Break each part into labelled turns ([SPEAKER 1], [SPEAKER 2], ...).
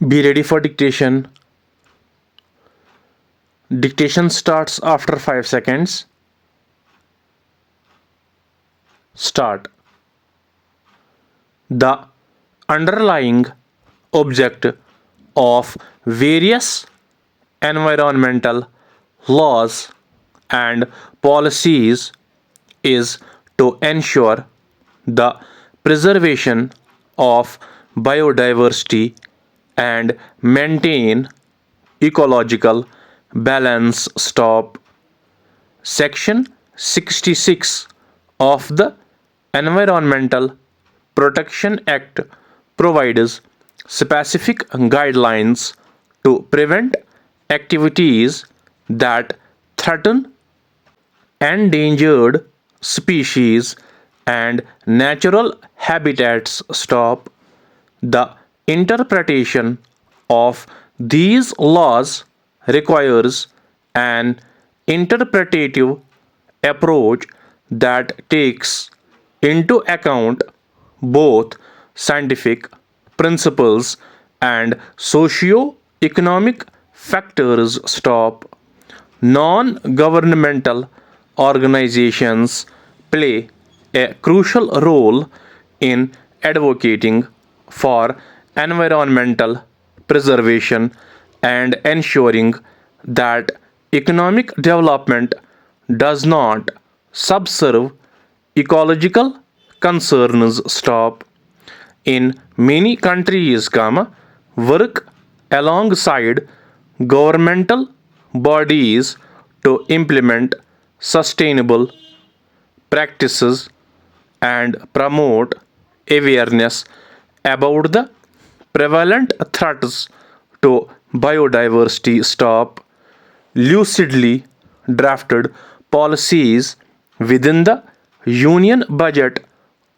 [SPEAKER 1] Be ready for dictation. Dictation starts after 5 seconds. Start. The underlying object of various environmental laws and policies is to ensure the preservation of biodiversity and maintain ecological balance. Stop. Section 66 of the Environmental Protection Act provides specific guidelines to prevent activities that threaten endangered species and natural habitats. Stop. The interpretation of these laws requires an interpretative approach that takes into account both scientific principles and socio-economic factors. Stop. Non-governmental organizations play a crucial role in advocating for environmental preservation and ensuring that economic development does not subserve ecological concerns. Stop. In many countries, work alongside governmental bodies to implement sustainable practices and promote awareness about the prevalent threats to biodiversity. Stop. Lucidly drafted policies within the union budget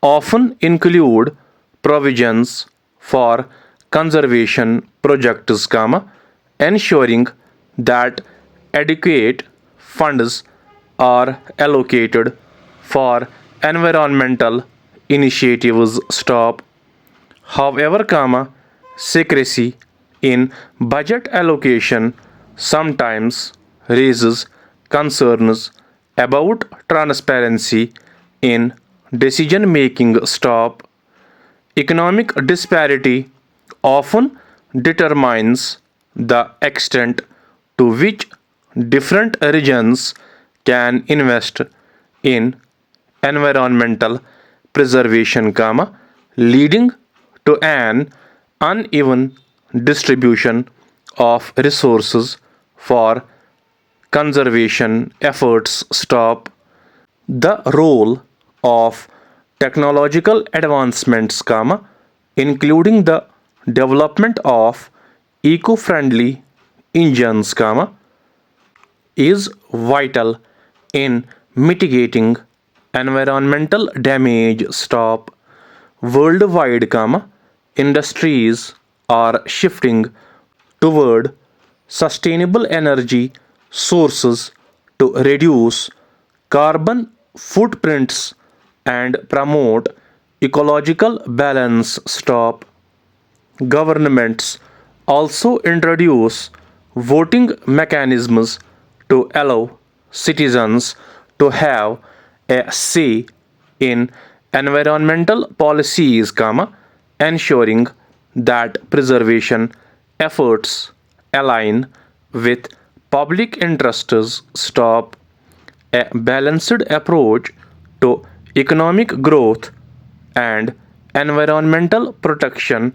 [SPEAKER 1] often include provisions for conservation projects, ensuring that adequate funds are allocated for environmental initiatives. Stop. However, secrecy in budget allocation sometimes raises concerns about transparency in decision making. Stop. Economic disparity often determines the extent to which different regions can invest in environmental preservation, leading to an uneven distribution of resources for conservation efforts. Stop. The role of technological advancements, including the development of eco-friendly engines, is vital in mitigating environmental damage. Stop. Worldwide, industries are shifting toward sustainable energy sources to reduce carbon footprints and promote ecological balance. Stop. Governments also introduce voting mechanisms to allow citizens to have a say in environmental policies, ensuring that preservation efforts align with public interests. Stop. A balanced approach to economic growth and environmental protection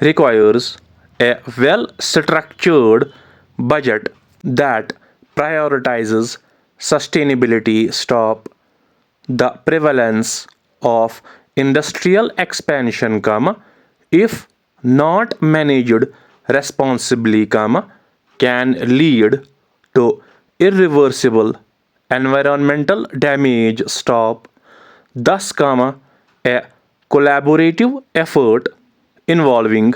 [SPEAKER 1] requires a well structured budget that prioritizes sustainability. Stop. The prevalence of industrial expansion, if not managed responsibly, can lead to irreversible environmental damage. Stop. Thus, a collaborative effort involving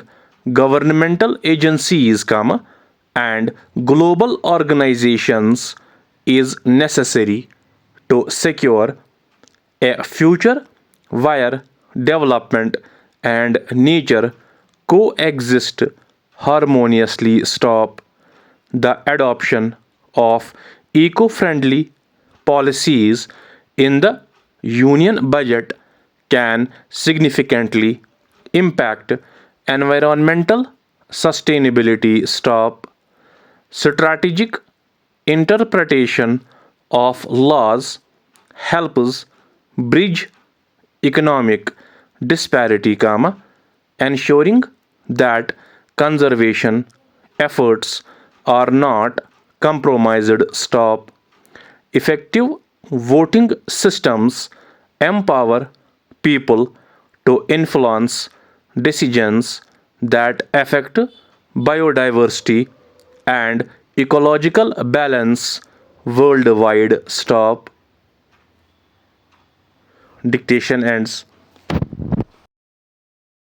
[SPEAKER 1] governmental agencies, and global organizations is necessary to secure a future where development and nature coexist harmoniously stop the adoption of eco-friendly policies in the union budget can significantly impact environmental sustainability. Stop strategic interpretation of laws helps bridge economic disparity, ensuring that conservation efforts are not compromised. Stop effective voting systems empower people to influence decisions that affect biodiversity and ecological balance worldwide. Stop dictation ends.